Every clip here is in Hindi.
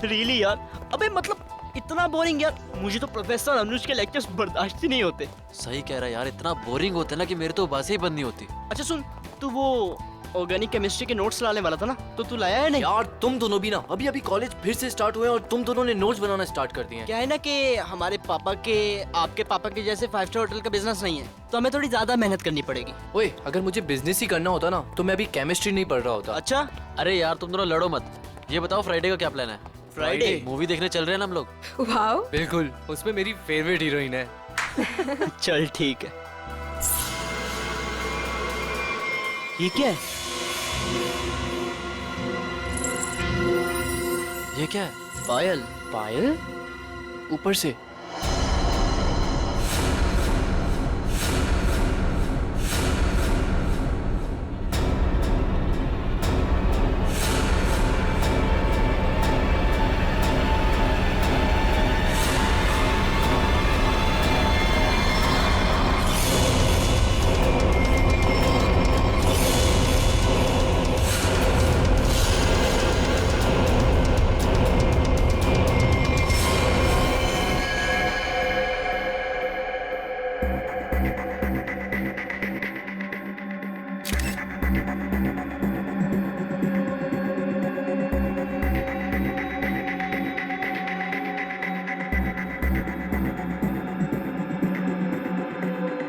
रियली यार, अबे मतलब इतना बोरिंग यार, मुझे तो प्रोफेसर अनुज के लेक्चर्स बर्दाश्त ही नहीं होते। सही कह रहा है यार, इतना बोरिंग होता है ना कि मेरे तो बातें ही बंद नहीं होती। अच्छा सुन, तू वो ऑर्गेनिक केमिस्ट्री के नोट्स लाने वाला था ना, तो तू लाया है नहीं? यार तुम दोनों भी ना, अभी अभी कॉलेज फिर से स्टार्ट हुए और तुम दोनों ने नोट्स बनाना स्टार्ट कर दिए हैं। क्या है ना कि हमारे पापा के आपके पापा के जैसे 5 स्टार होटल का बिजनेस नहीं है, तो हमें थोड़ी ज्यादा मेहनत करनी पड़ेगी। ओए, अगर मुझे बिजनेस ही करना होता ना तो मैं अभी केमिस्ट्री नहीं पढ़ रहा होता। अच्छा, अरे यार तुम दोनों लड़ो मत। ये बताओ फ्राइडे का क्या प्लान है? फ्राइडे मूवी देखने चल रहे हैं ना हम लोग। वाओ, बिल्कुल, उसमें मेरी फेवरेट हीरोइन है। चल ठीक है। ये क्या है? ये क्या है? पायल। पायल? ऊपर से?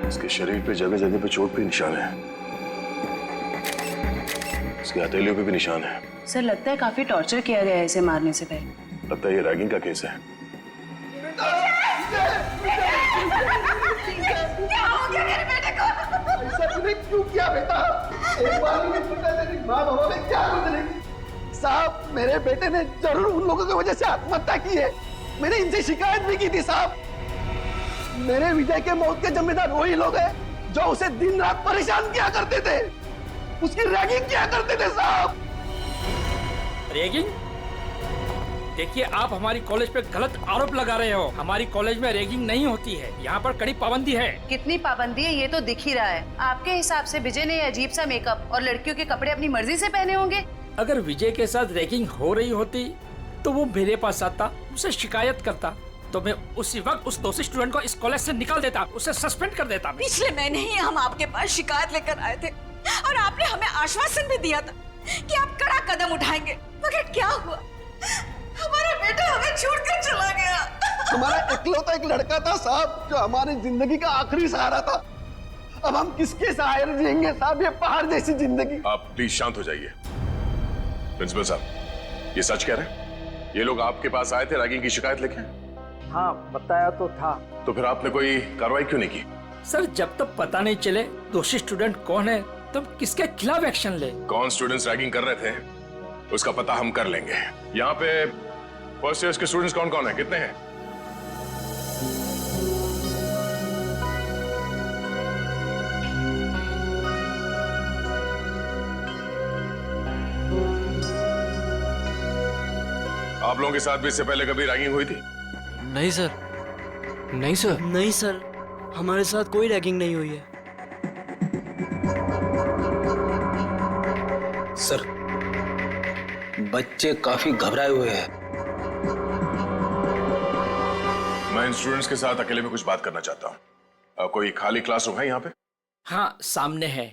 इसके शरीर पे जगह जगह पे चोट पे निशान है, इसके हथेलियों पे भी निशान है। सर लगता है काफी टॉर्चर किया गया है इसे मारने से पहले। लगता है ये रैगिंग का केस है। क्या हो गया मेरे बेटे को? ऐसा तूने क्यों किया बेटा? एक बार भी नहीं सोचा तेरी माँ बाबा में क्या गुजरेगी। साहब, मेरे बेटे ने जरूर उन लोगों की वजह से आत्महत्या की है। मैंने इनसे शिकायत भी की थी साहब। मेरे विजय के मौत के जिम्मेदार वही लोग हैं जो उसे दिन रात परेशान किया करते थे, उसकी रैगिंग किया करते थे साहब। रैगिंग? देखिए, आप हमारी कॉलेज पे गलत आरोप लगा रहे हो। हमारी कॉलेज में रैगिंग नहीं होती है, यहाँ पर कड़ी पाबंदी है। कितनी पाबंदी है ये तो दिख ही रहा है। आपके हिसाब से विजय ने ये अजीब सा मेकअप और लड़कियों के कपड़े अपनी मर्जी से पहने होंगे? अगर विजय के साथ रैगिंग हो रही होती तो वो मेरे पास आता, उसे शिकायत करता, तो मैं उसी वक्त उस दोषी स्टूडेंट को इस कॉलेज से निकाल देता, उसे सस्पेंड कर देता। पिछले महीने ही हम आपके पास शिकायत लेकर आए थे और आपने हमें आश्वासन भी दिया था कि आप कड़ा कदम उठाएंगे, मगर क्या हुआ? हमारा बेटा हमें छोड़कर चला गया। हमारा इकलौता एक लड़का था साहब जो हमारी जिंदगी का आखिरी सहारा था। अब हम किसके सहारे जिएंगे साहब, ये पहाड़ जैसी जिंदगी। आप प्लीज शांत हो जाइए। प्रिंसिपल साहब, ये सच कह रहे हैं? ये लोग आपके पास आए थे रैगिंग की शिकायत लेके? हाँ, बताया तो था। तो फिर आपने कोई कार्रवाई क्यों नहीं की? सर, जब तक पता नहीं चले दोषी स्टूडेंट कौन है तब किसके खिलाफ एक्शन ले। कौन स्टूडेंट्स रैगिंग कर रहे थे उसका पता हम कर लेंगे। यहाँ पे फर्स्ट ईयर के स्टूडेंट्स कौन कौन है, कितने हैं? आप लोगों के साथ भी इससे पहले कभी रैगिंग हुई थी? नहीं सर। नहीं सर। नहीं सर, हमारे साथ कोई रैगिंग नहीं हुई है। सर, बच्चे काफी घबराए हुए हैं। मैं इन स्टूडेंट्स के साथ अकेले में कुछ बात करना चाहता हूँ। कोई खाली क्लासरूम है यहाँ पे? हाँ, सामने है।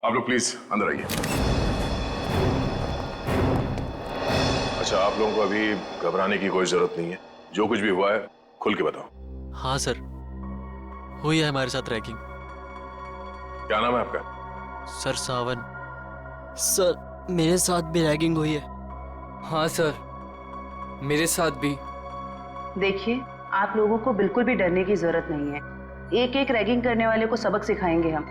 आप लोग प्लीज अंदर आइए। अच्छा, आप लोगों को अभी घबराने की कोई जरूरत नहीं है। जो कुछ भी हुआ है खुल के बताओ। हाँ सर, हुई है हमारे साथ रैगिंग। क्या नाम है आपका? सर सावन। सर, मेरे साथ भी रैगिंग हुई है। हाँ सर, मेरे साथ भी। देखिए, आप लोगों को बिल्कुल भी डरने की जरूरत नहीं है। एक एक रैगिंग करने वाले को सबक सिखाएंगे हम।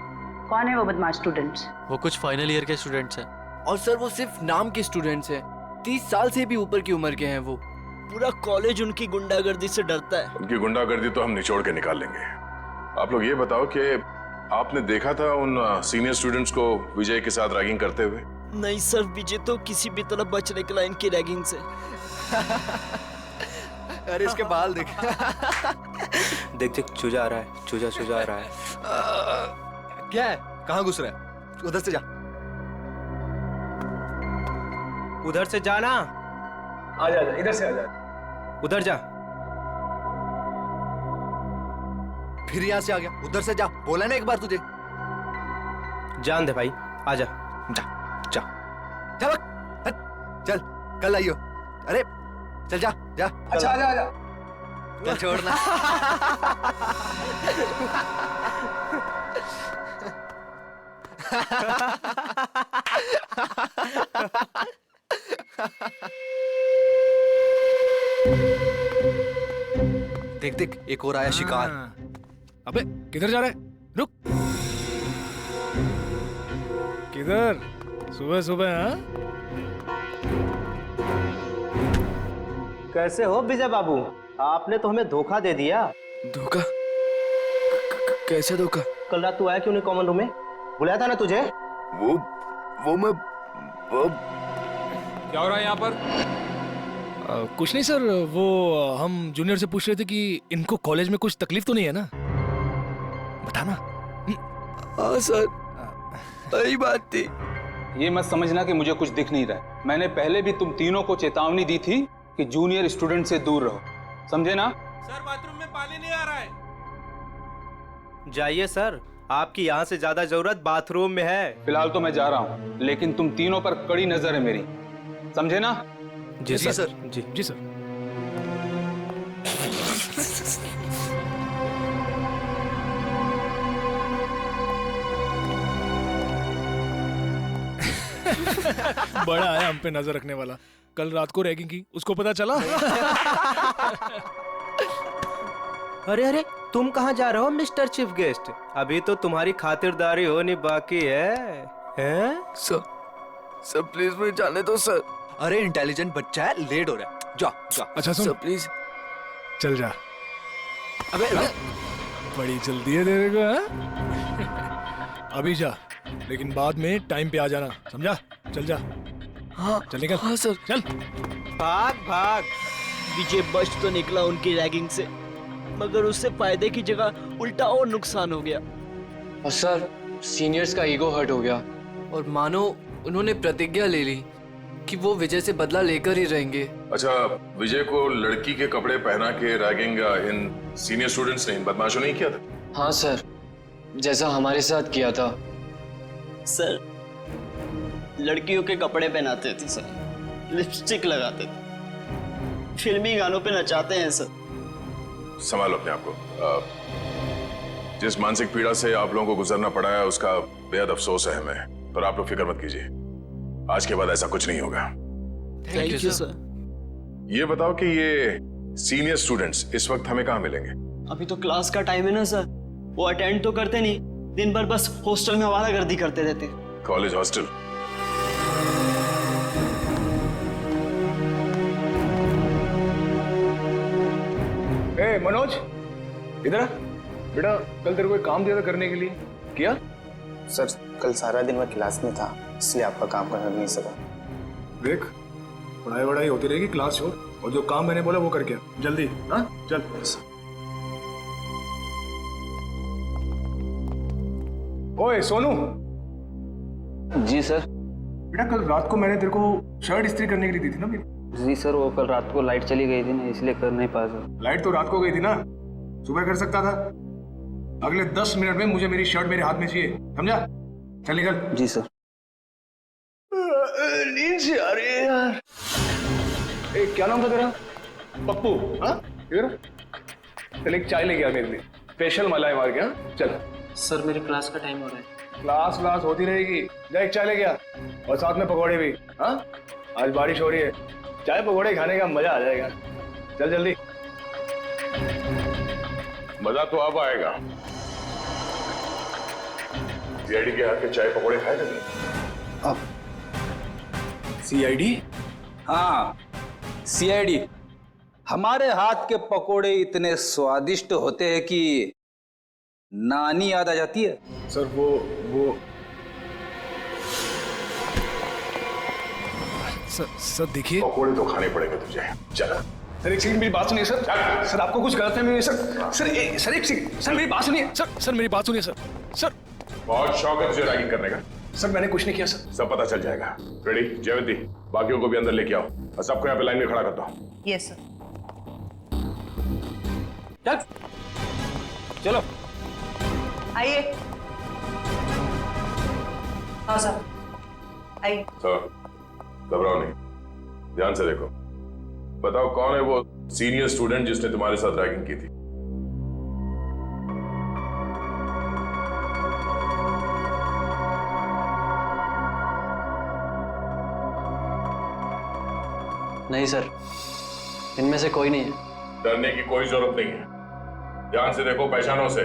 कौन है वो बदमाश स्टूडेंट्स? वो कुछ फाइनल ईयर के स्टूडेंट्स हैं। और सर वो सिर्फ नाम के स्टूडेंट्स हैं। 30 साल से भी ऊपर की उम्र के हैं वो। पूरा कॉलेज उनकी गुंडागर्दी से डरता है। उनकी गुंडागर्दी तो हम निचोड़ के निकाल लेंगे। आप लोग ये बताओ कि आपने देखा था उन सीनियर स्टूडेंट्स को विजय के साथ रैगिंग करते हुए? नहीं सर, विजय तो किसी भी तरह बच निकला इनकी रैगिंग से। अरे इसके बाल देख। देख देख, चूजा आ रहा है, चूजा आ रहा है। क्या है? कहाँ घुस रहा है? उधर से जा। उधर से जाना। आजा आजा, इधर से आजा। उधर जा। फिर यहाँ से आ गया, उधर से जा, बोला ना एक बार तुझे। जान दे भाई, आजा। जा जा जा हट, चल कल आइयो। अरे चल जा जा। अच्छा आजा आजा। चल छोड़ना। देख देख, एक और आया शिकार। अबे किधर जा रहा है? रुक। किधर? सुबह सुबह? हाँ? कैसे हो विजय बाबू? आपने तो हमें धोखा दे दिया। धोखा? कैसे धोखा? कल रात तू आया क्यों नहीं कॉमन रूम में? बुलाया था ना तुझे? वो मैं क्या हो रहा है यहाँ पर? कुछ नहीं सर, वो हम जूनियर से पूछ रहे थे कि इनको कॉलेज में कुछ तकलीफ तो नहीं है ना? बताना। हाँ सर, सही बात थी। ये मत समझना कि मुझे कुछ दिख नहीं रहा है। मैंने पहले भी तुम तीनों को चेतावनी दी थी कि जूनियर स्टूडेंट से दूर रहो, समझे ना? सर बाथरूम में पानी नहीं आ रहा है। जाइए सर, आपकी यहाँ से ज्यादा जरूरत बाथरूम में है। फिलहाल तो मैं जा रहा हूँ, लेकिन तुम तीनों पर कड़ी नजर है मेरी, समझे ना? जी सर। जी सर। बड़ा है हम पे नजर रखने वाला। कल रात को रैगिंग की, उसको पता चला? अरे अरे, तुम कहाँ जा रहे हो मिस्टर चीफ गेस्ट? अभी तो तुम्हारी खातिरदारी होनी बाकी है, हैं? सर प्लीज मुझे जाने दो सर। अरे इंटेलिजेंट बच्चा है, लेट हो रहा है, जा जा। अच्छा सुन, सर प्लीज चल जा। अबे बड़ी जल्दी है तेरे को, हाँ? अभी जा, लेकिन बाद में टाइम पे आ जाना, समझा? चल जा। हाँ चल निकल। हाँ सर। चल भाग भाग। विजय बच तो निकला उनकी रैगिंग से, मगर उससे फायदे की जगह उल्टा और नुकसान हो गया। और सर, सीनियर्स का ईगो हर्ट हो गया। और मानो उन्होंने प्रतिज्ञा ले ली कि वो विजय से बदला लेकर ही रहेंगे। अच्छा, विजय को लड़की के कपड़े पहना के रैगिंग इन सीनियर स्टूडेंट्स ने, इन बदमाशों ने ही किया था? हाँ सर, जैसा हमारे साथ किया था। सर, लड़कियों के कपड़े पहनाते थे सर, लिपस्टिक लगाते थे, फिल्मी गानों पे नचाते हैं सर। संभालो अपने आप को। जिस मानसिक पीड़ा से आप लोगों को गुजरना पड़ा है उसका बेहद अफसोस है हमें, पर आप लोग फिक्र मत कीजिए, आज के बाद ऐसा कुछ नहीं होगा। Thank you sir. ये बताओ कि ये सीनियर स्टूडेंट्स इस वक्त हमें कहाँ मिलेंगे? अभी तो क्लास का टाइम है ना सर, वो अटेंड तो करते नहीं, दिन भर बस हॉस्टल में आवारागर्दी करते रहते हैं। College hostel? ए मनोज, इधर आ। बेटा कल तेरे को एक काम दिया था करने के लिए, किया? सर कल सारा दिन मैं क्लास में था, इसलिए आपका काम करना नहीं सका। देख, पढ़ाई वढ़ाई होती रहेगी, क्लास छोड़, और जो काम मैंने बोला वो करके आ, जल्दी। हाँ चल। ओए सोनू। जी सर। बेटा कल रात को मैंने तेरे को शर्ट इस्त्री करने के लिए दी थी ना मेरी? जी सर, वो कल रात को लाइट चली गई थी ना, इसलिए कर नहीं पाया सर। लाइट तो रात को गई थी ना, सुबह कर सकता था। अगले 10 मिनट में मुझे मेरी शर्ट मेरे हाथ में चाहिए, समझा? चल निकल। जी सर। नींद से आ रही है यार। ए, क्या नाम था तेरा? पप्पू? हाँ इधर चल, एक चाय लेके आ मेरे लिए, स्पेशल मलाई मार के। हाँ चल। सर मेरी क्लास का टाइम हो रहा है। क्लास होती रहेगी, जा एक चाय लेके आ, और साथ में पकौड़े भी। हाँ आज बारिश हो रही है, चाय पकौड़े खाने का मजा आ जाएगा। चल जल्दी। मजा तो अब आएगा। सीआईडी के हाथ के चाय पकौड़े खाए थे? अब सीआईडी? हाँ सीआईडी। हमारे हाथ के पकोड़े इतने स्वादिष्ट होते हैं कि नानी याद आ जाती है। सर वो सर देखिए, पकौड़े तो खाने पड़ेंगे तुझे, चल। सर एक सेकंड मेरी बात सुनिए सर। सर आपको कुछ गलत है सर एक सेकंड, सर मेरी बात सुनिए सर। सर मेरी बात सुनिए सर। बहुत शौक है तुझे रैगिंग करने का? सर मैंने कुछ नहीं किया सर। सब पता चल जाएगा। रेडी जयवंती, बाकियों को भी अंदर लेके आओ और सबको यहाँ पे लाइन में खड़ा करता हूँ। Yes sir. चल चलो आइए। हाँ सर आइए। सर घबराओ नहीं, ध्यान से देखो। बताओ कौन है वो सीनियर स्टूडेंट जिसने तुम्हारे साथ रैगिंग की थी? नहीं सर, इनमें से कोई नहीं है। डरने की कोई जरूरत नहीं है, ध्यान से देखो, पहचानो से।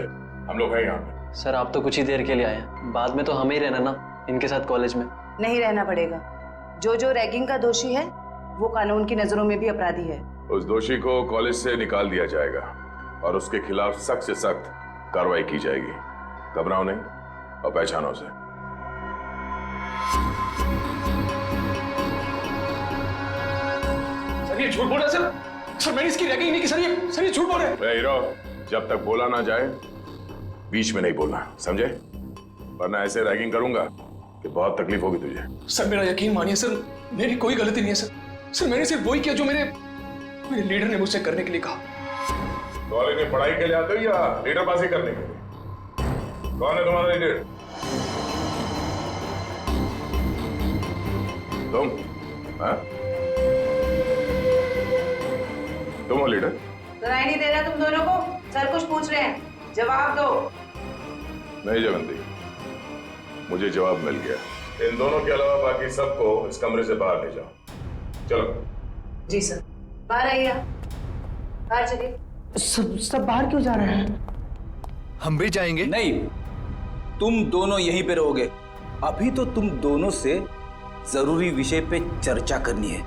हम लोग हैं यहाँ पे। सर आप तो कुछ ही देर के लिए आए हैं, बाद में तो हमें ही रहना ना इनके साथ कॉलेज में। नहीं रहना पड़ेगा। जो जो रैगिंग का दोषी है वो कानून की नजरों में भी अपराधी है। उस दोषी को कॉलेज से निकाल दिया जाएगा और उसके खिलाफ सख्त से सख्त कार्रवाई की जाएगी। घबराओ नहीं और पहचानो से। सर ये झूठ बोल रहा है सर। सर मैंने इसकी रैगिंग नहीं की सर। ये झूठ बोल रहे हैं। हीरो, जब तक बोला ना जाए बीच में नहीं बोलना, समझे? वरना ऐसे रैगिंग करूंगा कि बहुत तकलीफ होगी तुझे। सर मेरा यकीन मानिए सर, मेरी कोई गलती नहीं है सर। सर मैंने सिर्फ वही किया जो मेरे लीडर ने मुझसे करने के लिए कहा। कॉलेज में पढ़ाई के लिए आते हो या लीडरबाजी करने के लिए? कौन है तुम्हारा लीडर? तुम? हाँ? तुम हो लीडर? सुनाई नहीं दे रहा तुम दोनों को? सर कुछ पूछ रहे हैं, जवाब दो। नहीं जयवंती, मुझे जवाब मिल गया। इन दोनों के अलावा बाकी सबको इस कमरे से बाहर ले जाओ। चलो। जी सर। बाहर आइए आप। बाहर चलिए। सब बाहर क्यों जा रहे हैं? हम भी जाएंगे। नहीं, तुम दोनों यहीं पे रहोगे। अभी तो तुम दोनों से जरूरी विषय पे चर्चा करनी है।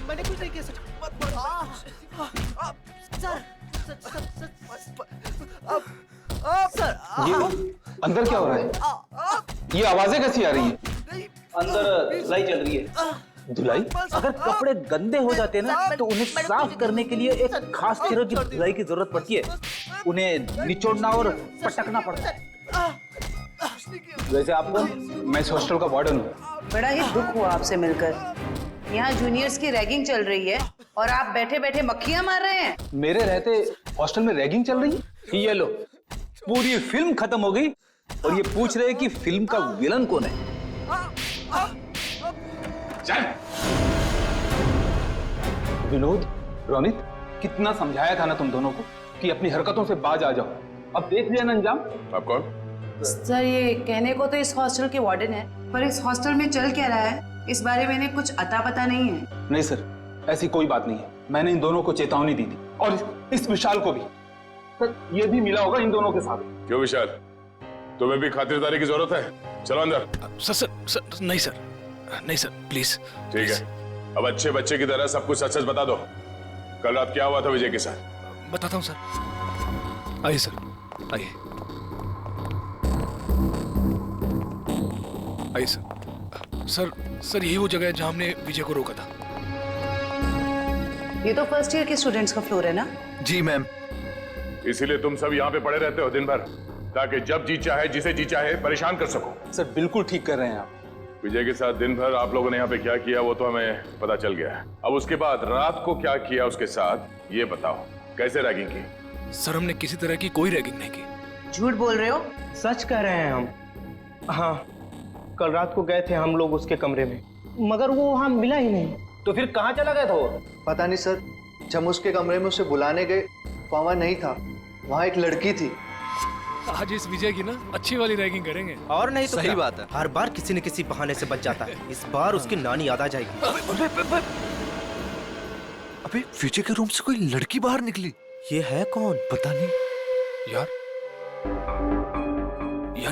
मैंने कुछ नहीं किया सर। अंदर क्या हो रहा है? ये आवाजें कैसी आ रही हैं? अंदर धुलाई चल रही है। धुलाई? अगर कपड़े गंदे हो जाते हैं ना तो उन्हें साफ करने के लिए एक खास तरह की धुलाई की जरूरत पड़ती है। उन्हें निचोड़ना और पटकना पड़ता है। वैसे आपको, मैं इस हॉस्टल का वार्डन हूँ। बड़ा ही दुख हुआ आपसे मिलकर। यहाँ जूनियर्स की रैगिंग चल रही है और आप बैठे बैठे मक्खियां मार रहे हैं। मेरे रहते हॉस्टल में रैगिंग चल रही है? ये लो, पूरी फिल्म खत्म हो गई और ये पूछ रहे हैं कि फिल्म का विलन कौन है। चल। विनोद, रोनित, कितना समझाया था ना तुम दोनों को कि अपनी हरकतों से बाज आ जाओ। अब देख लिया ना अंजाम। आप कौन? सर ये कहने को तो इस हॉस्टल के वार्डन है, पर इस हॉस्टल में चल क्या रहा है इस बारे में इन्हें कुछ अता पता नहीं है। नहीं सर, ऐसी कोई बात नहीं है। मैंने इन दोनों को चेतावनी दी थी और इस विशाल को भी। सर ये भी मिला होगा इन दोनों के साथ। क्यों विशाल, तुम्हें भी खातिरदारी की जरूरत है? चलो अंदर। सर नहीं सर, नहीं सर प्लीज। ठीक है, अब अच्छे बच्चे की तरह सब कुछ सच सच बता दो। कल रात क्या हुआ था विजय के साथ? बताता हूँ सर। आइए सर, आइए आइए सर। सर यही वो जगह है जहां हमने विजय को रोका था। ये तो फर्स्ट ईयर के स्टूडेंट्स का फ्लोर है ना? जी मैम। इसीलिए तुम सब यहाँ पे पड़े रहते हो दिन भर, ताकि जब जी चाहे जिसे जी चाहे परेशान कर सको। सर बिल्कुल ठीक कर रहे हैं आप। विजय के साथ दिन भर आप लोगों ने यहाँ पे क्या किया वो तो हमें पता चल गया है। अब उसके बाद रात को क्या किया उसके साथ ये बताओ। कैसे रैगिंग की? सर हमने किसी तरह की कोई रैगिंग नहीं की। झूठ बोल रहे हो? सच कह रहे हैं हम। हाँ, कल रात को गए थे हम लोग उसके कमरे में, मगर वो वहां मिला ही नहीं। तो फिर कहाँ चला गया था वो? पता नहीं सर, जब उसके कमरे में उसे बुलाने गए वहां नहीं था। वहां एक लड़की थी। आज इस विजय की ना अच्छी वाली रैगिंग करेंगे। और नहीं तो सही क्या? बात है। हर बार किसी न किसी बहाने से बच जाता है। इस बार उसकी नानी याद आ जाएगी। अबे विजय के रूम से कोई लड़की बाहर निकली। ये है कौन? पता नहीं यार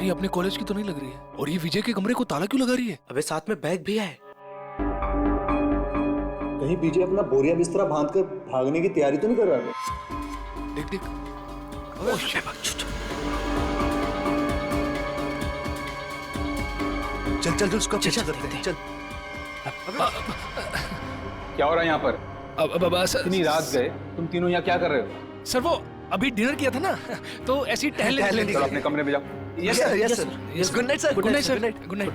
ये अपने कॉलेज की तो नहीं लग रही है। और ये विजय के कमरे को ताला क्यों लगा रही है? अबे साथ में बैग भी है। कहीं विजय अपना बोरिया बिस्तरा बांधकर भागने की तैयारी तो नहीं कर रहा है? देख देख। चल चल उसका पीछा करते हैं। चल। क्या हो रहा है यहाँ पर? इतनी रात गए, तुम तीनों यहाँ क्या कर रहे हो? सर वो अभी डिनर किया था ना, तो ऐसे ही टहलने चलो अपने कमरे में जाओ। Yes sir, yes sir, yes. Good night sir, good night sir, good night.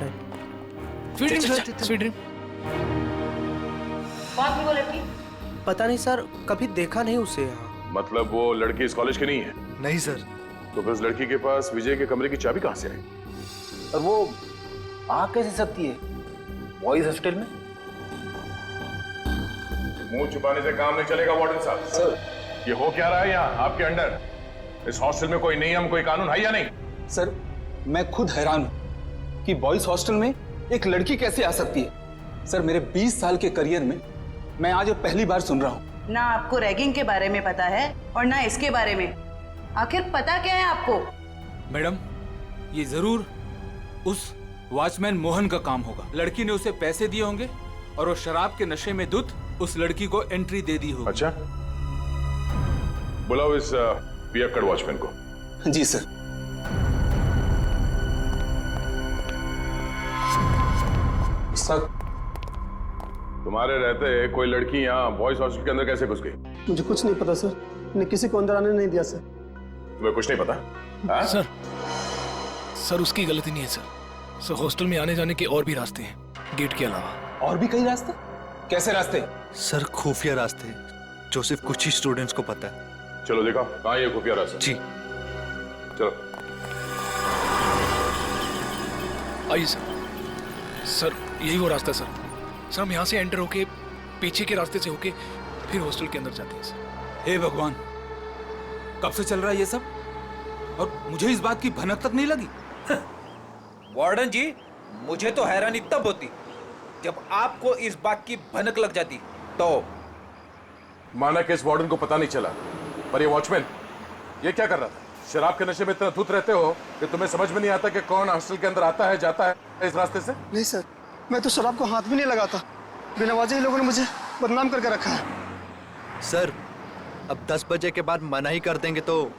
Sweet dream sir, sweet dream. बात नहीं वो लड़की? पता नहीं सर, कभी देखा नहीं उसे यहाँ। मतलब वो लड़की इस कॉलेज की नहीं है? नहीं सर। तो फिर उस लड़की के पास विजय के कमरे की चाबी कहाँ से आई? और वो आ कैसे सकती है बॉयज हॉस्टल में? मुंह छुपाने से काम नहीं चलेगा वार्डन साहब। सर ये हो क्या रहा है यहाँ आपके अंडर? इस हॉस्टल में कोई नियम कोई कानून है या नहीं? सर मैं खुद हैरान हूं कि बॉयज हॉस्टल में एक लड़की कैसे आ सकती है। सर मेरे 20 साल के करियर में मैं आज पहली बार सुन रहा हूँ। ना आपको रैगिंग के बारे में पता है और ना इसके बारे में। आखिर पता क्या है आपको? मैडम, ये जरूर उस वॉचमैन मोहन का काम होगा। लड़की ने उसे पैसे दिए होंगे और वो शराब के नशे में धुत उस लड़की को एंट्री दे दी होगी। अच्छा, बुलाओ इस पियक्कड़ वॉचमैन को। जी सर। सर तुम्हारे रहते कोई लड़की यहाँ बॉयज हॉस्टल के अंदर कैसे घुस गई? मुझे कुछ नहीं पता सर, मैंने किसी को अंदर आने नहीं दिया सर। तुम्हें कुछ नहीं पता? सर उसकी गलती नहीं है सर। हॉस्टल में आने जाने के और भी रास्ते हैं, गेट के अलावा। और भी कई रास्ते? कैसे रास्ते? सर खुफिया रास्ते जो सिर्फ कुछ ही स्टूडेंट्स को पता है। चलो देखो कहाँ ये खुफिया रास्ता। जी चलो। आइए सर। सर यही वो रास्ता है सर। सर हम यहाँ से एंटर होके पीछे के रास्ते से होके फिर हॉस्टल के अंदर जाते हैं सर। हे भगवान, कब से चल रहा है ये सब और मुझे इस बात की भनक तक नहीं लगी। वार्डन जी, मुझे तो हैरानी तब होती जब आपको इस बात की भनक लग जाती। तो माना कि इस वार्डन को पता नहीं चला, पर ये वॉचमैन ये क्या कर रहा था? शराब के नशे में इतना धुत रहते हो कि तुम्हें समझ में नहीं आता कि कौन हॉस्टल के अंदर आता है जाता है इस रास्ते से? नहीं सर, मैं तो शराब को हाथ भी नहीं लगाता। बिना वजह ही लोगों ने मुझे बदनाम करके रखा है। सर अब 10 बजे के बाद मना ही कर देंगे तो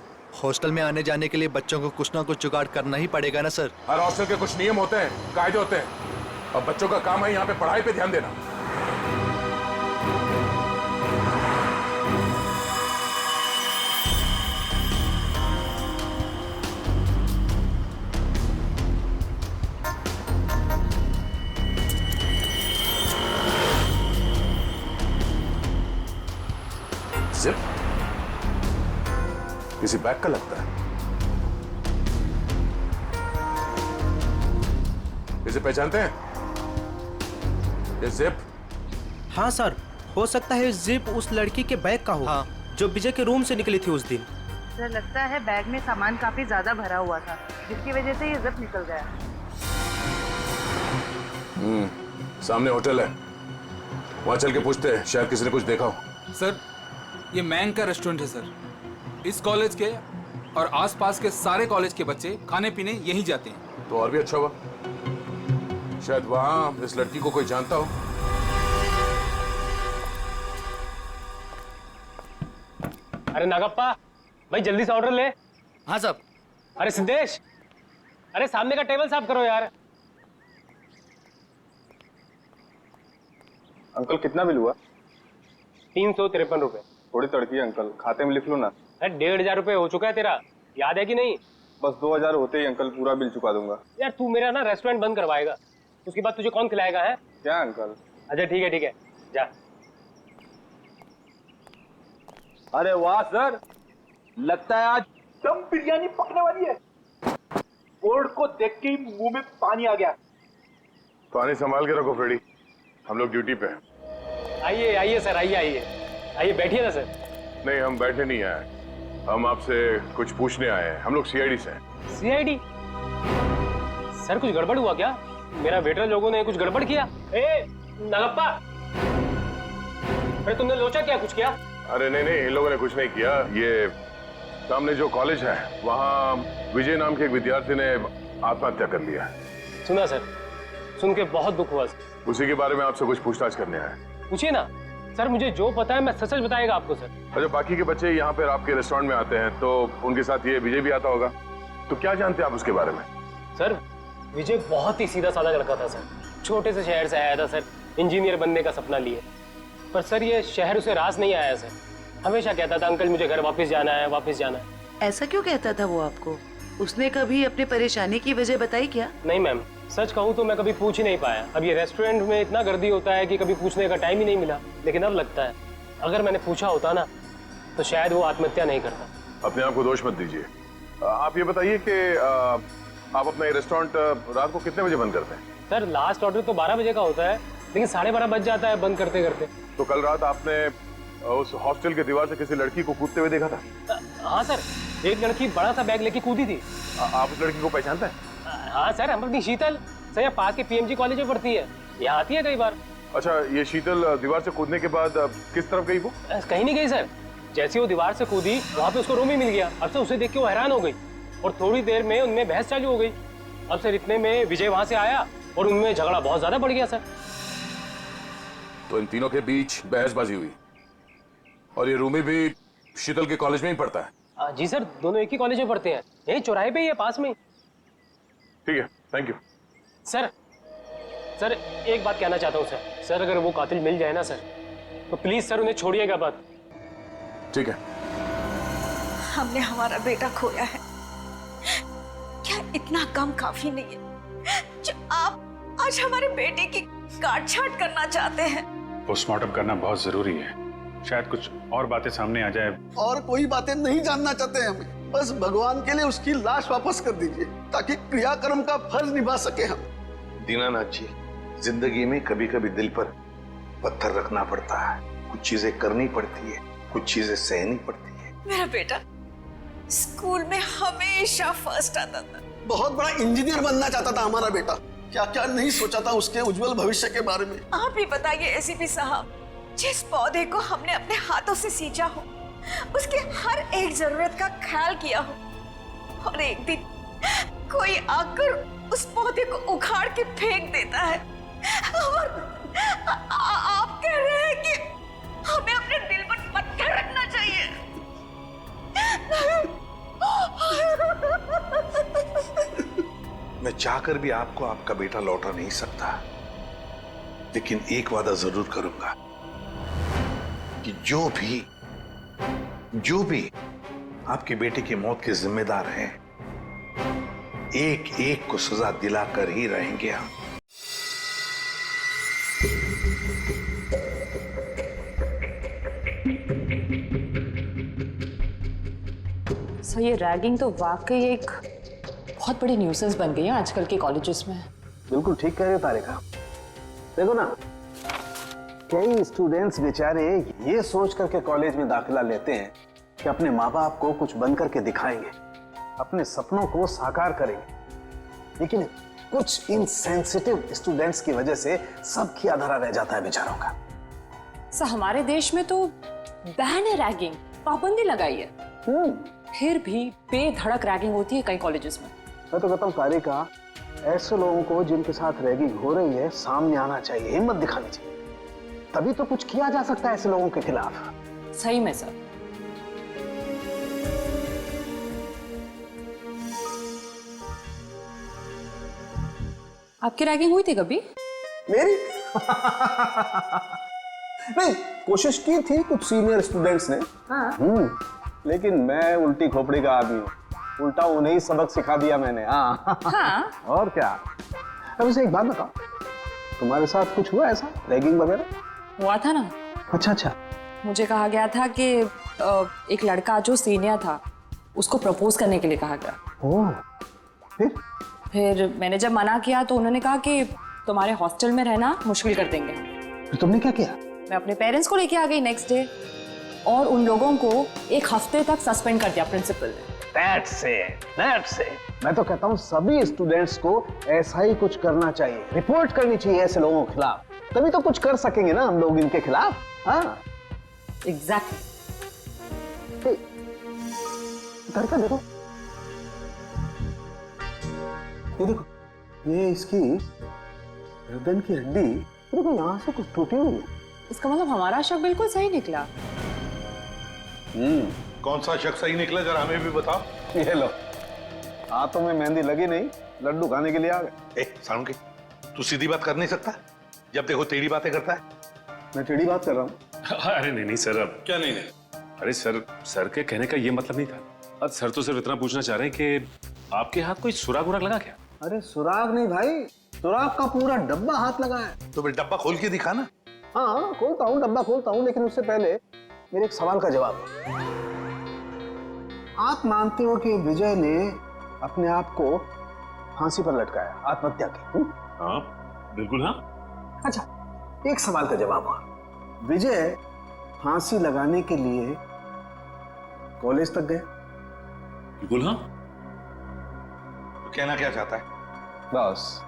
हॉस्टल में आने जाने के लिए बच्चों को कुछ ना कुछ जुगाड़ करना ही पड़ेगा ना सर। हर हॉस्टल के कुछ नियम होते हैं, कायदे होते हैं, और बच्चों का काम है यहाँ पे पढ़ाई पे ध्यान देना। जिप किसी बैग का लगता है। इसे पहचानते हैं? ये जिप? हाँ सर, हो सकता है जिप उस लड़की के बैग का हो। हाँ। जो विजय के रूम से निकली थी उस दिन। सर लगता है बैग में सामान काफी ज्यादा भरा हुआ था, जिसकी वजह से ये जिप निकल गया। सामने होटल है, वहां चल के पूछते हैं, शायद किसी ने कुछ देखा हो। सर ये मैंग का रेस्टोरेंट है सर। इस कॉलेज के और आसपास के सारे कॉलेज के बच्चे खाने पीने यहीं जाते हैं। तो और भी अच्छा हुआ, शायद वहां इस लड़की को कोई जानता हो। अरे नागप्पा भाई जल्दी से ऑर्डर ले। हाँ साहब। अरे सिद्धेश, अरे सामने का टेबल साफ करो यार। अंकल कितना बिल हुआ? 353 रुपए। थोड़ी तड़की है अंकल, खाते में लिख लो ना। अरे 1500 रुपए हो चुका है तेरा, याद है कि नहीं? बस 2000 होते ही अंकल पूरा बिल चुका दूंगा। यार तू मेरा ना रेस्टोरेंट बंद करवाएगा, उसके बाद तुझे कौन खिलाएगा है? क्या अंकल? अच्छा ठीक है जा। अरे वाह सर, लगता है आज दम बिरयानी पकने वाली है। बोर्ड को देख के ही मुंह में पानी आ गया। पानी संभाल के रखो फ्रेडी, हम लोग ड्यूटी पे हैं। आइए सर, आइए बैठिए ना सर। नहीं, हम बैठने नहीं आए, हम आपसे कुछ पूछने आए हैं। हम लोग सीआईडी से हैं। सीआईडी? सर कुछ गड़बड़ हुआ क्या? मेरा वेटर लोगों ने कुछ गड़बड़ किया? ए नागप्पा, अरे तुमने लोचा क्या, कुछ किया? अरे नहीं, इन लोगों ने कुछ नहीं किया। ये सामने जो कॉलेज है वहाँ विजय नाम के एक विद्यार्थी ने आत्महत्या कर लिया। सुना सर, सुन के बहुत दुख हुआ। उसी के बारे में आपसे कुछ पूछताछ करने आए। पूछिए ना सर, मुझे जो पता है मैं सच बताएगा आपको सर। अच्छा, बाकी के बच्चे यहाँ पर आपके रेस्टोरेंट में आते हैं तो उनके साथ ये विजय भी आता होगा, तो क्या जानते हैं आप उसके बारे में? सर विजय बहुत ही सीधा साधा लड़का था सर, छोटे से शहर से आया था सर, इंजीनियर बनने का सपना लिए। पर सर ये शहर उसे रास नहीं आया सर। हमेशा कहता था अंकल मुझे घर वापस जाना है, वापस जाना है। ऐसा क्यों कहता था वो आपको? उसने कभी अपनी परेशानी की वजह बताई क्या? नहीं मैम, सच कहूँ तो मैं कभी पूछ ही नहीं पाया। अब ये रेस्टोरेंट में इतना गर्दी होता है कि कभी पूछने का टाइम ही नहीं मिला। लेकिन अब लगता है अगर मैंने पूछा होता ना तो शायद वो आत्महत्या नहीं करता। अपने आप को दोष मत दीजिए। आप ये बताइए कि आप अपना ये रेस्टोरेंट रात को कितने बजे बंद करते हैं? सर लास्ट ऑर्डर तो 12 बजे का होता है, लेकिन 12:30 बज जाता है बंद करते करते। तो कल रात आपने उस हॉस्टल के दीवार से किसी लड़की को कूदते हुए देखा था? हाँ सर, एक लड़की बड़ा सा बैग लेके कूदी थी। आप उस लड़की को पहचानते हैं? हाँ सर, अमृति शीतल सर, पास के पीएमजी कॉलेज में पढ़ती है, यहाँ आती है कई बार। अच्छा, ये शीतल दीवार से कूदने के बाद किस तरफ गई वो? कहीं नहीं गई सर। जैसे वो दीवार से कूदी वहाँ पे उसको रोमी मिल गया। अब सर उसे देख के वो हैरान हो गई और थोड़ी देर में उनमें बहस चालू हो गई। अब सर इतने में विजय वहाँ से आया और उनमें झगड़ा बहुत ज्यादा बढ़ गया सर। तो इन तीनों के बीच बहसबाजी हुई और ये रूमी भी शीतल के कॉलेज में ही पढ़ता है? जी सर, दोनों एक ही कॉलेज में पढ़ते हैं, यही चौराहे पे ही है, पास में। ठीक है, थैंक यू। सर एक बात कहना चाहता हूँ सर। सर अगर वो कातिल मिल जाए ना सर तो प्लीज सर उन्हें छोड़िएगा बात। ठीक है। हमने हमारा बेटा खोया है, क्या इतना कम काफी नहीं है जो आप आज हमारे बेटे की काट-छांट करना चाहते हैं? पोस्टमार्टम करना बहुत जरूरी है, शायद कुछ और बातें सामने आ जाए। और कोई बातें नहीं जानना चाहते हमें, बस भगवान के लिए उसकी लाश वापस कर दीजिए ताकि क्रियाकर्म का फर्ज निभा सके हम। दीनानाथ जी, जिंदगी में कभी कभी दिल पर पत्थर रखना पड़ता है, कुछ चीजें करनी पड़ती है, कुछ चीजें सहनी पड़ती है। मेरा बेटा स्कूल में हमेशा फर्स्ट आता था। बहुत बड़ा इंजीनियर बनना चाहता था हमारा बेटा, क्या क्या नहीं सोचा था उसके उज्जवल भविष्य के बारे में। आप ही बताइए एसीपी साहब, जिस पौधे को हमने अपने हाथों से सींचा हो, उसके हर एक जरूरत का ख्याल किया हो, और एक दिन कोई आकर उस पौधे को उखाड़ के फेंक देता है, और आप कह रहे हैं कि हमें अपने दिल पर पत्थर रखना चाहिए। मैं चाहकर भी आपको आपका बेटा लौटा नहीं सकता, लेकिन एक वादा जरूर करूंगा कि जो भी आपके बेटे की मौत के जिम्मेदार हैं, एक एक को सजा दिलाकर ही रहेंगे हम। सर ये रैगिंग तो वाकई एक बहुत बड़ी न्यूसेंस बन गई है आजकल के कॉलेजेस में। बिल्कुल ठीक कह रहे हो तारिका। देखो ना, कई स्टूडेंट्स बेचारे ये सोच करके कॉलेज में दाखिला लेते हैं कि अपने माँ बाप को कुछ बन करके दिखाएंगे, अपने सपनों को साकार करेंगे, लेकिन कुछ इनसेंसिटिव स्टूडेंट्स की वजह से सब खिया धरा रह जाता है बेचारों का। सर हमारे देश में तो बैन है रैगिंग, पाबंदी लगाई है, फिर भी बेधड़क रैगिंग होती है कई कॉलेजेस में। मैं तो कहता हूँ तारिका, ऐसे लोगों को जिनके साथ रैगिंग हो रही है सामने आना चाहिए, हिम्मत दिखानी चाहिए, तभी तो कुछ किया जा सकता है ऐसे लोगों के खिलाफ। सही में सर। आपकी रैगिंग हुई थी कभी? मेरी? नहीं, कोशिश की थी कुछ सीनियर स्टूडेंट्स ने। लेकिन मैं उल्टी खोपड़ी का आदमी हूँ, उल्टा उन्हें ही सबक सिखा दिया मैंने। हाँ। और क्या। अब वैसे एक बात बताओ, तुम्हारे साथ कुछ हुआ ऐसा रैगिंग वगैरह? हुआ था ना। अच्छा। मुझे कहा गया था कि एक लड़का जो सीनियर था उसको प्रपोज करने के लिए कहा गया। ओह, फिर मैंने जब मना किया तो उन्होंने कहा कि तुम्हारे हॉस्टल में रहना मुश्किल कर देंगे। फिर तुमने क्या किया? मैं अपने पेरेंट्स को लेके आ गई नेक्स्ट डे, और उन लोगों को एक हफ्ते तक सस्पेंड कर दिया प्रिंसिपल ने। That's it. मैं तो कहता हूँ सभी स्टूडेंट्स को ऐसा ही कुछ करना चाहिए, रिपोर्ट करनी चाहिए ऐसे लोगों के खिलाफ, तभी तो कुछ कर सकेंगे ना हम लोग इनके खिलाफ। हाँ, एग्जैक्टली। इधर का देखो, ये देखो, ये इसकी गर्दन की हड्डी देखो, यहाँ से कुछ टूटी हुई है। इसका मतलब हमारा शक बिल्कुल सही निकला। कौन सा शक सही निकला, जरा हमें भी बताओ। ये लो, हाथों में मेहंदी लगी नहीं, लड्डू खाने के लिए आ गए। सालुंकी, तू सीधी बात कर नहीं सकता? जब देखो टेढ़ी बातें करता है। मैं टेढ़ी बात कर रहा हूँ? अरे नहीं नहीं सर, अब क्या नहीं नहीं? अरे सर के कहने का ये मतलब नहीं था। अब सर तो सिर्फ इतना पूछना चाह रहे हैं कि आपके हाथ कोई सुराग उराग लगा क्या? अरे सुराग नहीं भाई, सुराग का पूरा डब्बा हाथ लगा है। तो फिर डब्बा खोल के दिखा ना। हाँ खोलता हूँ, डब्बा खोलता हूँ, लेकिन उससे पहले मेरे एक सवाल का जवाब। आप मानते हो कि विजय ने अपने आप को फांसी पर लटकाया, आत्महत्या की? हाँ बिल्कुल हाँ। अच्छा, एक सवाल का जवाब और, विजय फांसी लगाने के लिए कॉलेज तक गए? बिल्कुल हाँ। तो कहना क्या चाहता है? बस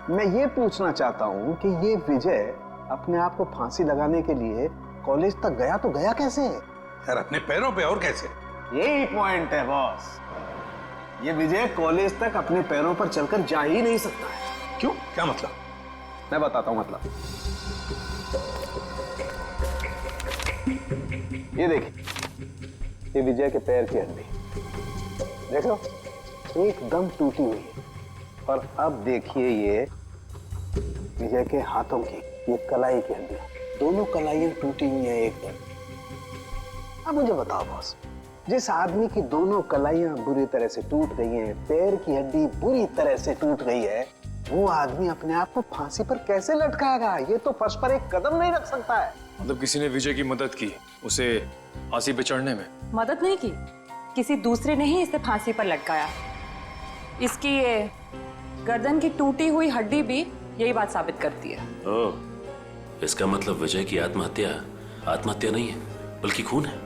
मैं ये पूछना चाहता हूँ कि ये विजय अपने आप को फांसी लगाने के लिए कॉलेज तक गया तो गया कैसे? यार अपने पैरों पे, और कैसे? यही पॉइंट है बॉस, ये विजय कॉलेज तक अपने पैरों पर चलकर जा ही नहीं सकता है। क्यों, क्या मतलब? मैं बताता हूं मतलब। ये देखिए, ये विजय के पैर की हड्डी देख लो, एकदम टूटी हुई है। और अब देखिए ये विजय के हाथों की, ये कलाई की हड्डी, दोनों कलाइयां टूटी हुई हैं एकदम। अब मुझे बताओ बॉस, जिस आदमी की दोनों कलाइयां बुरी तरह से टूट गई हैं, पैर की हड्डी बुरी तरह से टूट गई है, वो आदमी अपने आप को फांसी पर कैसे लटकाएगा? ये तो फर्श पर एक कदम नहीं रख सकता है। मतलब किसी ने विजय की मदद की उसे फांसी पे चढ़ने में? मदद नहीं की, किसी दूसरे ने ही इसे फांसी पर लटकाया। इसकी ये गर्दन की टूटी हुई हड्डी भी यही बात साबित करती है। ओह, इसका मतलब विजय की आत्महत्या नहीं है बल्कि खून है।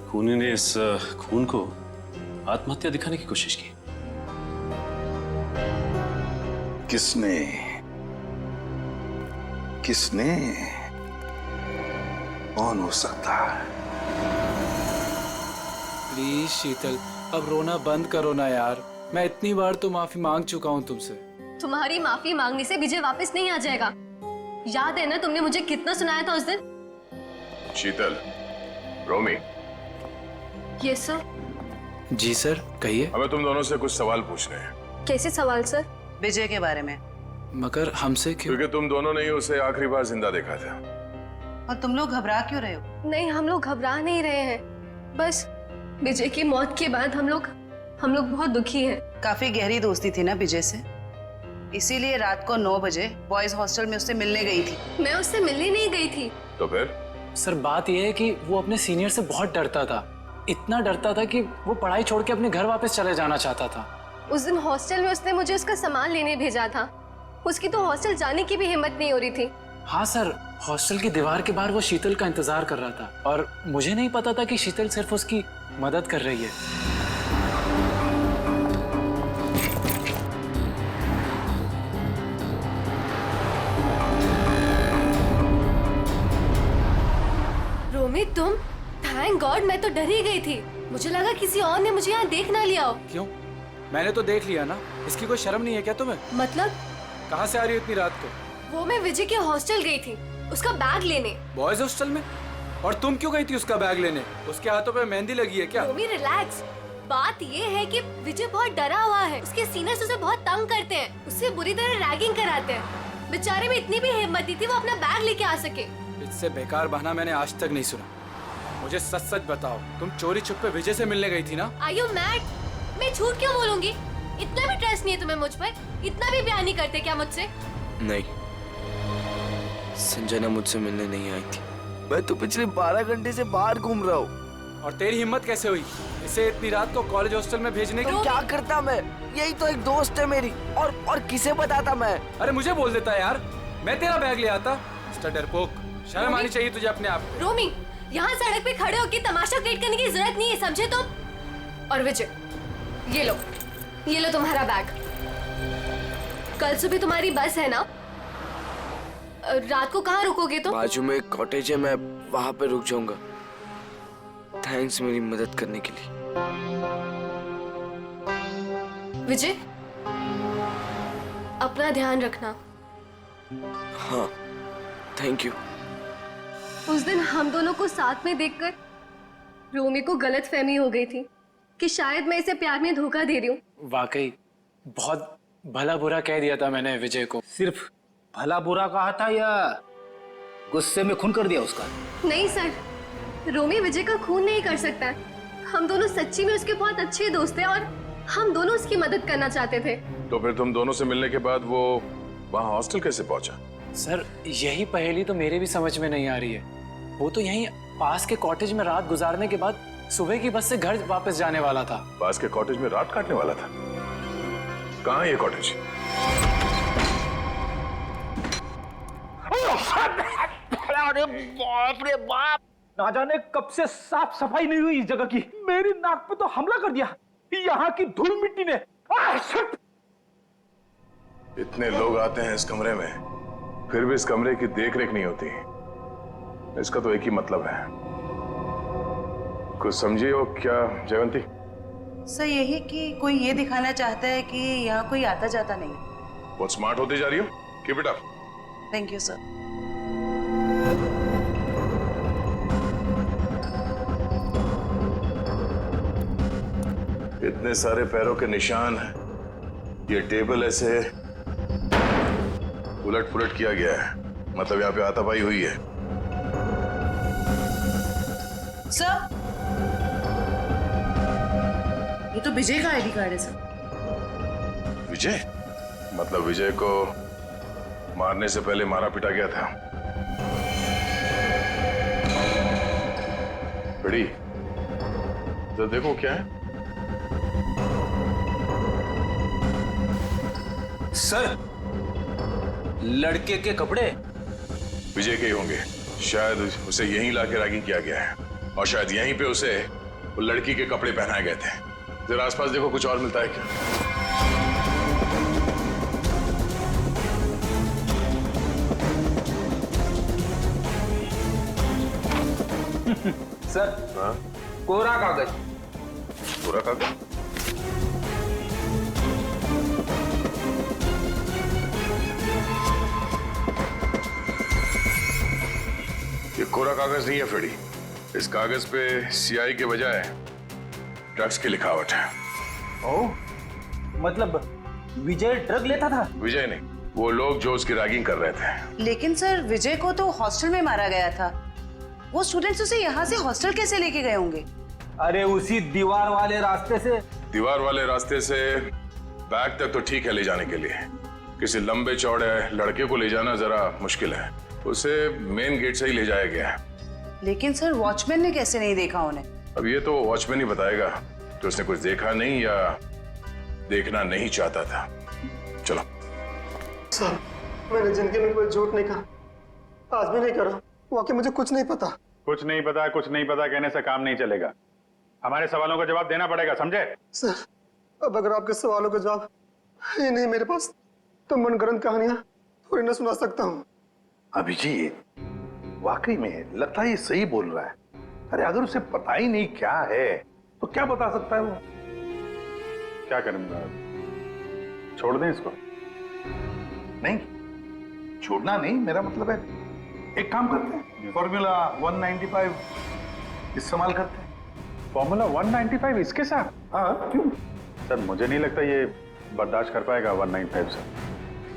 खूनी ने इस खून को आत्महत्या दिखाने की कोशिश की। किसने? कौन हो सकता है? प्लीज शीतल, अब रोना बंद करो ना यार। मैं इतनी बार तो माफी मांग चुका हूँ तुमसे। तुम्हारी माफी मांगने से विजय वापस नहीं आ जाएगा। याद है ना तुमने मुझे कितना सुनाया था उस दिन? शीतल, रोमी। Yes sir. जी सर, कहिए। हमें तुम दोनों से कुछ सवाल पूछने हैं। कैसे सवाल सर? विजय के बारे में। मगर हमसे क्यों? क्योंकि तुम दोनों ने ही उसे आखिरी बार जिंदा देखा था। और तुम लोग घबरा क्यों रहे हो? नहीं, हम लोग घबरा नहीं रहे हैं, बस विजय की मौत के बाद हम लोग बहुत दुखी हैं। काफी गहरी दोस्ती थी ना विजय से, इसीलिए रात को 9 बजे बॉयज हॉस्टल में उससे मिलने गई थी। मैं उससे मिलने नहीं गई थी। तो फिर? सर बात यह है कि वो अपने सीनियर से बहुत डरता था, इतना डरता था कि वो पढ़ाई छोड़ के अपने घर वापस चले जाना चाहता था। उस दिन हॉस्टल में उसने मुझे उसका सामान लेने भेजा था। उसकी तो हॉस्टल जाने की भी हिम्मत नहीं हो रही थी। हाँ सर, हॉस्टल की दीवार के बाहर वो शीतल का इंतजार कर रहा था और मुझे नहीं पता था कि शीतल सिर्फ उसकी मदद कर रही है। रोमी, तुम? थैंक गॉड, मैं तो डर ही गई थी। मुझे लगा किसी और ने मुझे यहाँ देख ना लिया हो। क्यों? मैंने तो देख लिया ना। इसकी कोई शर्म नहीं है क्या तुम्हें? मतलब? कहाँ से आ रही हो इतनी रात को? वो मैं विजय के हॉस्टल गई थी, उसका बैग लेने। बॉयज हॉस्टल में? और तुम क्यों गई थी उसका बैग लेने? उसके हाथों पे मेहंदी लगी है क्या? रोमी रिलैक्स। बात ये है कि विजय बहुत डरा हुआ है। उसके सीनियर्स उसे बहुत तंग करते हैं, उससे बुरी तरह रैगिंग कराते हैं। बेचारे में इतनी भी हिम्मत नहीं थी वो अपना बैग लेके आ सके। इससे बेकार बहाना मैंने आज तक नहीं सुना। मुझे सच सच बताओ, तुम चोरी छुपे विजय से मिलने गई थी ना? Are you mad? मैं झूठ क्यों बोलूंगी? इतना भी ट्रस्ट नहीं है तुम्हें मुझ पर? इतना भी प्यार नहीं करते क्या मुझसे? नहीं, संजना मुझसे मिलने नहीं आई थी। मैं तो पिछले 12 घंटे से बाहर घूम रहा हूँ। और तेरी हिम्मत कैसे हुई इसे इतनी रात को कॉलेज हॉस्टल में भेजने की? तो क्या करता मैं? यही तो एक दोस्त है मेरी। और किसे बताता मैं? अरे मुझे बोल देता यार, मैं तेरा बैग ले आता। मिस्टर डरपोक, शर्म आनी चाहिए तुझे अपने आप। रोमी, यहाँ सड़क पे खड़े होकर तमाशा क्रिएट करने की जरूरत नहीं है, समझे तुम? और विजय, ये लो तुम्हारा बैग। कल सुबह तुम्हारी बस है ना? रात को कहाँ रुकोगे तुम? बाजू में एक कॉटेज है, मैं वहाँ पे रुक जाऊंगा। थैंक्स मेरी मदद करने के लिए। विजय, अपना ध्यान रखना। हाँ, थैंक यू। उस दिन हम दोनों को साथ में देखकर रोमी को गलतफहमी हो गई थी कि शायद मैं इसे प्यार में धोखा दे रही हूँ। वाकई बहुत भला बुरा कह दिया था मैंने विजय को। सिर्फ भला बुरा कहा था या गुस्से में खून कर दिया उसका? नहीं सर, रोमी विजय का खून नहीं कर सकता है। हम दोनों सच्ची में उसके बहुत अच्छे दोस्त हैं और हम दोनों उसकी मदद करना चाहते थे। तो फिर तुम दोनों से मिलने के बाद वो वहाँ हॉस्टल कैसे पहुंचा? सर यही पहेली तो मेरे भी समझ में नहीं आ रही है। वो तो यहीं पास के कॉटेज में रात गुजारने के बाद सुबह की बस से घर वापस जाने वाला था। पास के कॉटेज में रात काटने वाला था? कहाँ है ये कॉटेज? अरे बाप रे बाप, ना जाने कब से साफ सफाई नहीं हुई इस जगह की। मेरी नाक पे तो हमला कर दिया यहाँ की धूल मिट्टी ने। इतने लोग आते हैं इस कमरे में, फिर भी इस कमरे की देख रेख नहीं होती। इसका तो एक ही मतलब है। कुछ समझी हो क्या जयवंती? सर यही कि कोई ये दिखाना चाहता है कि यहाँ कोई आता जाता नहीं। बहुत स्मार्ट होती जा रही हो। Keep it up. Thank you sir. इतने सारे पैरों के निशान, ये टेबल ऐसे उलट पुलट किया गया है, मतलब यहाँ पे हाथापाई हुई है। सर ये तो विजय का आईडी कार्ड है सर। विजय? मतलब विजय को मारने से पहले मारा पीटा गया था। बड़ी तो देखो क्या है। सर लड़के के कपड़े विजय के ही होंगे। शायद उसे यहीं लाके रैगिंग किया गया है और शायद यहीं पे उसे वो लड़की के कपड़े पहनाए गए थे। जरा आसपास देखो, कुछ और मिलता है क्या? सर हाँ? कोरा कागज। कोरा कागज? ये कोरा कागज नहीं है फ्रेडी। इस कागज पे सीआई के बजाय ड्रग्स की लिखावट है। ओह, मतलब विजय ड्रग लेता था? विजय नहीं, वो लोग जो उसकी रैगिंग कर रहे थे। लेकिन सर विजय को तो हॉस्टल में मारा गया था। वो स्टूडेंट्स उसे यहाँ से हॉस्टल कैसे लेके गए होंगे? अरे उसी दीवार वाले रास्ते से। दीवार वाले रास्ते से बैग तक तो ठीक है ले जाने के लिए, किसी लंबे चौड़े लड़के को ले जाना जरा मुश्किल है। उसे मेन गेट से ही ले जाया गया। लेकिन सर वॉचमैन ने कैसे नहीं देखा उन्हें? अब ये तो वॉचमैन ही बताएगा कि उसने कुछ देखा नहीं या देखना नहीं चाहता था। चलो। सर मैंने जिंदगी में कोई झूठ नहीं कहा, आज भी नहीं करा। वाकई मुझे कुछ नहीं पता। कुछ नहीं पता कहने से काम नहीं चलेगा। हमारे सवालों का जवाब देना पड़ेगा, समझे? सर अब अगर आपके सवालों का जवाब ही नहीं मेरे पास, तो मनगढ़ंत कहानियां थोड़ी ना सुना सकता हूँ। अभिजीत वाकई में लगता है ये सही बोल रहा है। अरे अगर उसे पता ही नहीं क्या है तो क्या बता सकता है वो? क्या करूंगा? छोड़ दें इसको? नहीं, छोड़ना नहीं, मेरा मतलब है एक काम करते हैं, फॉर्मूला 195 इस्तेमाल करते हैं। फॉर्मूला 195 इसके साथ? हाँ क्यों? सर मुझे नहीं लगता ये बर्दाश्त कर पाएगा 195 से।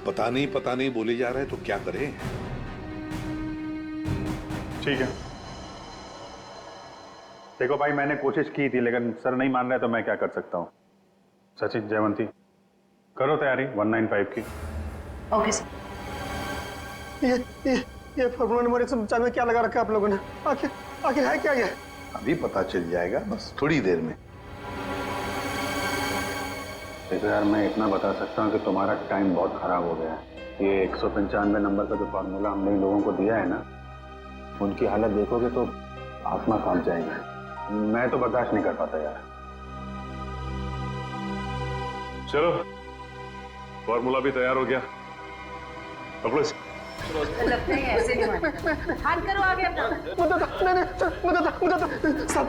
पता नहीं बोले जा रहे हैं तो क्या करें? ठीक है, देखो भाई मैंने कोशिश की थी लेकिन सर नहीं मान रहे तो मैं क्या कर सकता हूँ। सचिन, जयवंती करो तैयारी 195 की। Okay sir. ये फॉर्मूला नंबर 195 में क्या लगा रखा है आप लोगों ने? आखिर है क्या ये? अभी पता चल जाएगा, बस थोड़ी देर में। देखो यार, मैं इतना बता सकता हूँ कि तुम्हारा टाइम बहुत खराब हो गया है। ये 195 नंबर का जो फार्मूला हमने इन लोगों को दिया है ना, उनकी हालत देखोगे तो आसमां कांप जाएगा। मैं तो बर्दाश्त नहीं कर पाता यार। चलो फॉर्मूला भी तैयार हो गया, पकड़ो इसे। ऐसे नहीं हाथ करो आगे अपना। सब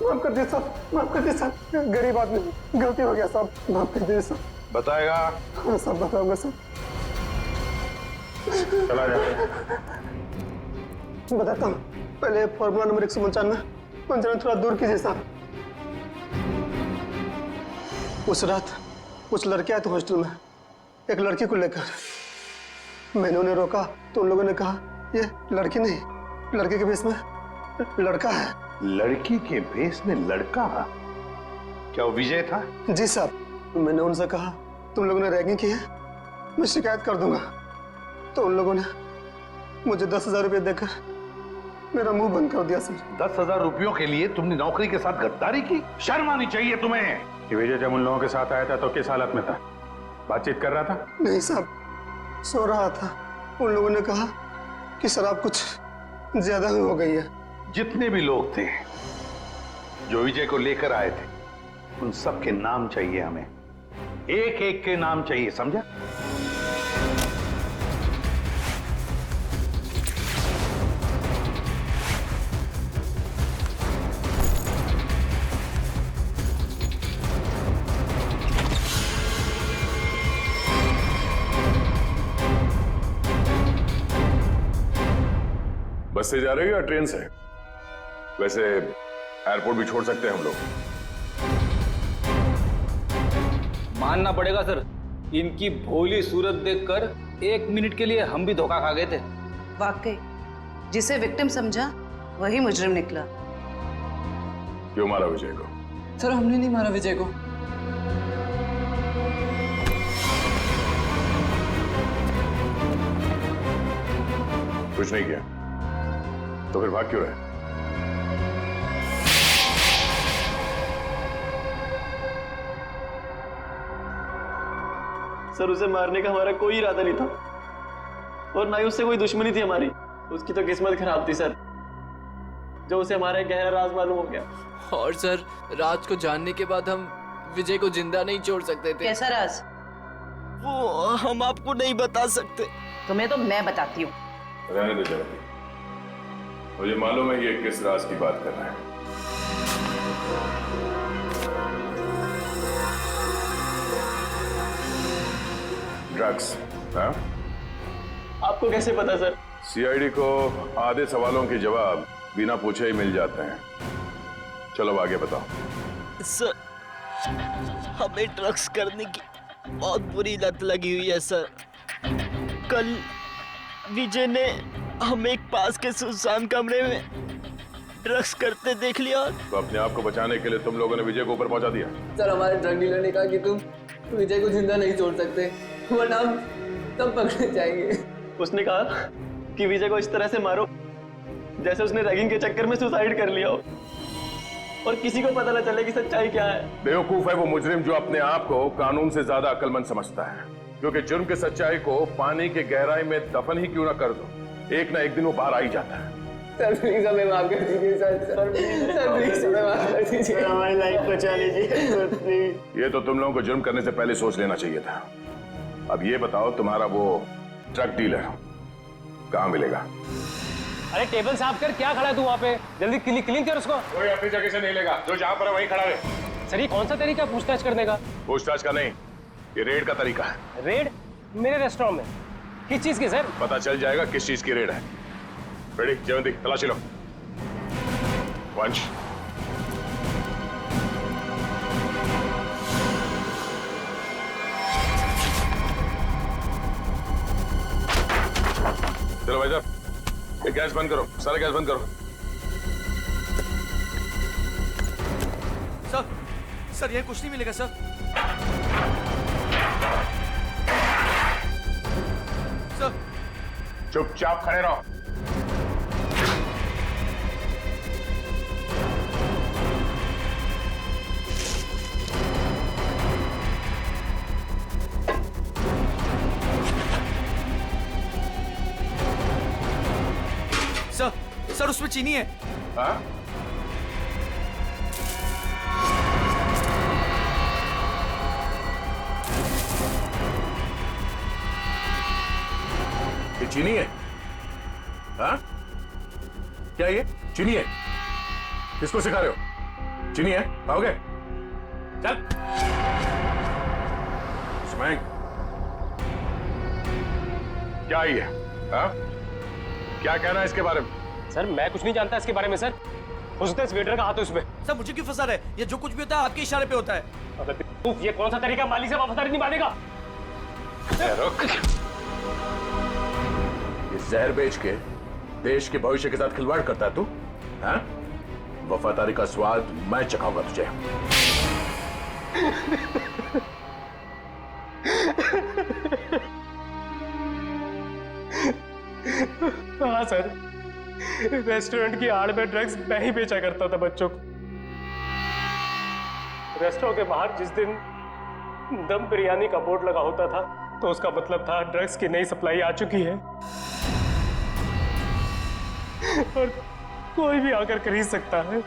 माफ कर दिया, सब माफ कर दिया, सब गरीब आदमी, गलती हो गया, सब माफ कर दिया, सब बताएगा। हाँ सब बताऊंगा, सब चला जाए। बताता हूँ। पहले फॉर्मूला नंबर 195 थोड़ा दूर कीजिए साहब। उस रात कुछ लड़के आए थे हॉस्टल में एक लड़की को लेकर। मैंने उन्हें रोका तो उन लोगों ने कहा ये लड़की नहीं, लड़के के भेस में लड़का है। लड़की के भेस में लड़का? क्या वो विजय था? जी साहब, मैंने उनसे कहा तुम लोगों ने रैगिंग की है, मैं शिकायत कर दूंगा। तो उन लोगों ने मुझे 10,000 रुपये देकर मेरा मुंह बंद कर दिया सर। 10,000 रुपयों के लिए तुमने नौकरी के साथ गद्दारी की? शर्म आनी चाहिए तुम्हें। कि विजय जब उन लोगों के साथ आया था तो किस हालत में था? बातचीत कर रहा था? नहीं साहब, सो रहा था। उन लोगों ने कहा कि शराब कुछ ज्यादा ही हो गई है। जितने भी लोग थे जो विजय को लेकर आए थे, उन सब के नाम चाहिए हमें, एक एक के नाम चाहिए, समझा? बस से जा रहे हो या ट्रेन से? वैसे एयरपोर्ट भी छोड़ सकते हैं हम लोग। मानना पड़ेगा सर, इनकी भोली सूरत देखकर 1 मिनट के लिए हम भी धोखा खा गए थे। वाकई जिसे विक्टिम समझा वही मुजरिम निकला। क्यों मारा विजय को? सर हमने नहीं मारा विजय को। कुछ नहीं किया तो फिर भाग क्यों रहे? सर उसे मारने का हमारा कोई इरादा नहीं था और ना ही उससे कोई दुश्मनी थी हमारी। उसकी तो किस्मत खराब थी सर, जो उसे हमारा एक गहरा राज मालूम हो गया। और सर राज को जानने के बाद हम विजय को जिंदा नहीं छोड़ सकते थे। कैसा राज? वो हम आपको नहीं बता सकते। तुम्हें तो मैं बताती हूँ। रहने दो जरा, मुझे मालूम है ये किस राज की बात कर रहा है। ड्रग्स? हाँ? आपको कैसे पता सर? सीआईडी को आधे सवालों के जवाब बिना पूछे ही मिल जाते हैं। चलो अब आगे बताओ। सर हमें ड्रग्स करने की बहुत बुरी लत लगी हुई है सर। कल विजय ने हमें एक पास के सुनसान कमरे में ड्रग्स करते देख लिया। तो अपने आप को बचाने के लिए तुम लोगों ने विजय को ऊपर पहुंचा दिया? सर हमारे ड्रग डीलर ने कहा कि तुम विजय को जिंदा नहीं छोड़ सकते, वरना हम तब पकड़े जाएंगे। उसने कहा कि विजय को इस तरह से मारो जैसे उसने रैगिंग के चक्कर में सुसाइड कर लिया हो और किसी को पता न चले कि सच्चाई क्या है। बेवकूफ है वो मुजरिम जो अपने आप को कानून से ज्यादा अक्लमंद समझता है, क्योंकि जुर्म की सच्चाई को पानी के गहराई में दफन ही क्यों ना कर दो, एक ना एक दिन वो बाहर आ ही जाता है। सर प्लीज हमें माफ कर दीजिए सर प्लीज हमें माफ कर दीजिए, हमारी लाइफ बचा लीजिए प्लीज। ये तो तुम लोगों को जुर्म करने से पहले सोच लेना चाहिए था। अब ये बताओ तुम्हारा वो ड्रग डीलर कहाँ मिलेगा? अरे टेबल साफ कर, क्या खड़ा है तू वहाँ पे? जल्दी क्लीन कर उसको। कोई अपनी जगह से नहीं लेगा, जो जहाँ पर है वहीं खड़ा रहे। सर ये कौन सा तरीका पूछताछ करने का? पूछताछ का नहीं, ये रेड का तरीका है। रेड? मेरे रेस्टोरेंट में? किस चीज की सर? पता चल जाएगा किस चीज की रेड है। रेडी? जयवंती तलाशी लो। वंश चलो भाई साहब, गैस बंद करो, सारा गैस बंद करो। सर ये कुछ नहीं मिलेगा सर। सर चुपचाप खड़े रहो। सर उसमें चीनी है। हाँ? ये चीनी है? हाँ? क्या ये चीनी है? किसको सिखा रहे हो? चीनी है? खाओगे? चल। स्मैंग। क्या ये? हाँ? क्या कहना है इसके बारे में? सर मैं कुछ नहीं जानता इसके बारे में सर। हो सकता है इस वेटर का हाथ है उसमें। सर मुझे क्यों फंसा रहे? ये जो कुछ भी होता है आपके इशारे पे होता है। अबे ये कौन सा तरीका माली से वफादारी निभाने का? रुक। जहर बेच के देश के भविष्य के साथ खिलवाड़ करता है तू? हाँ? वफादारी का स्वाद मैं चखाऊंगा तुझे। हाँ सर, रेस्टोरेंट की आड़ में ड्रग्स मैं ही बेचा करता था बच्चों को। रेस्टोरेंट के बाहर जिस दिन दम बिरयानी का बोर्ड लगा होता था तो उसका मतलब था ड्रग्स की नई सप्लाई आ चुकी है और कोई भी आकर खरीद सकता है।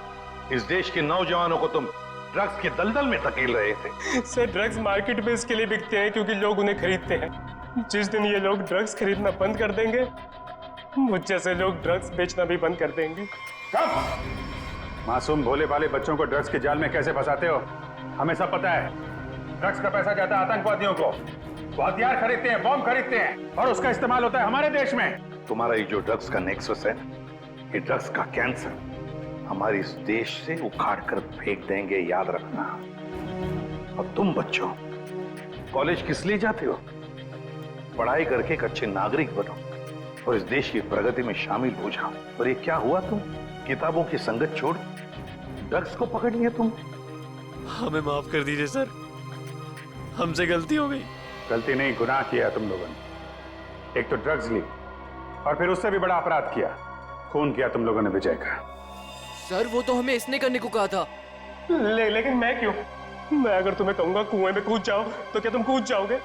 इस देश के नौजवानों को तुम ड्रग्स के दलदल में धकेल रहे थे। सर, ड्रग्स मार्केट में इसके लिए बिकते हैं क्योंकि लोग उन्हें खरीदते हैं। जिस दिन ये लोग ड्रग्स खरीदना बंद कर देंगे, मुझ जैसे लोग ड्रग्स बेचना भी बंद कर देंगे। मासूम भोले भाले बच्चों को ड्रग्स के जाल में कैसे फंसाते हो, हमें सब पता है। ड्रग्स का पैसा जाता है आतंकवादियों को, वो हथियार खरीदते हैं, बॉम्ब खरीदते हैं और उसका इस्तेमाल होता है हमारे देश में। तुम्हारा ये जो ड्रग्स का नेक्सस है, ये ड्रग्स का कैंसर हमारे इस देश से उखाड़ कर फेंक देंगे, याद रखना। और तुम बच्चों कॉलेज किस लिए जाते हो? पढ़ाई करके एक अच्छे नागरिक बनो और इस देश की प्रगति में शामिल हो जाओ। और ये क्या हुआ, तुम किताबों की संगत छोड़ ड्रग्स को पकड़ लिया तुम। हमें माफ कर दीजिए सर, हमसे गलती हो गई। गलती नहीं, गुनाह किया तुम लोगों ने। एक तो ड्रग्स ली और फिर उससे भी बड़ा अपराध किया, खून किया तुम लोगों ने विजय का। सर, वो तो हमें इसने करने को कहा था। लेकिन मैं क्यों? मैं अगर तुम्हें कहूंगा कुएं में कूद जाओ तो क्या तुम कूद जाओगे?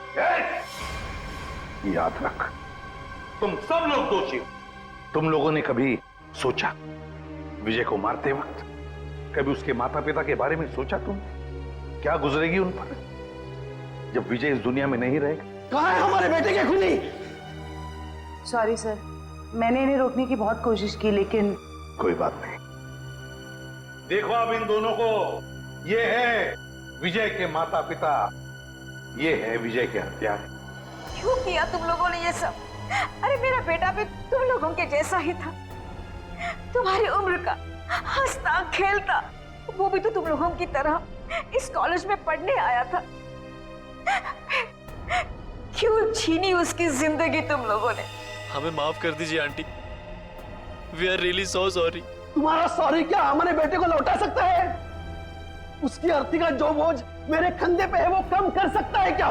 याद रख, तुम सब लोग दोषी हो। तुम लोगों ने कभी सोचा विजय को मारते वक्त, कभी उसके माता पिता के बारे में सोचा तुम क्या गुजरेगी उन पर जब विजय इस दुनिया में नहीं रहेगा? कहाँ है हमारे बेटे के खूनी? सॉरी सर, मैंने इन्हें रोकने की बहुत कोशिश की लेकिन कोई बात नहीं। देखो अब इन दोनों को, ये है विजय के माता पिता, ये है विजय के हत्यारे। क्यों किया तुम लोगों ने ये सब? अरे मेरा बेटा भी तुम लोगों के जैसा ही था, तुम्हारी उम्र का, हंसता खेलता, वो भी तो तुम लोगों की तरह इस कॉलेज में पढ़ने आया था। क्यों छीनी उसकी जिंदगी तुम लोगों ने? हमें माफ कर दीजिए aunty, we are really so sorry. तुम्हारा सॉरी क्या हमारे बेटे को लौटा सकता है? उसकी अर्थी का जो बोझ मेरे कंधे पे है वो कम कर सकता है क्या?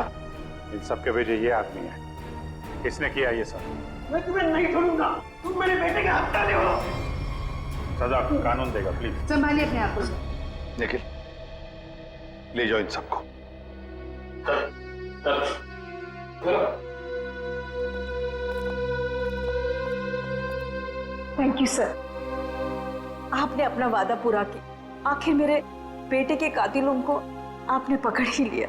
इन सब के वजह ये आदमी है, इसने किया ये सब। मैं तुम्हें नहीं छोड़ूंगा, तुम मेरे बेटे के हत्यारे हो। सजा कानून देगा, प्लीज संभालिए अपने आप को। निखिल, ले जाओ इन सबको। थैंक यू सर, आपने अपना वादा पूरा किया। आखिर मेरे बेटे के कातिलों को आपने पकड़ ही लिया।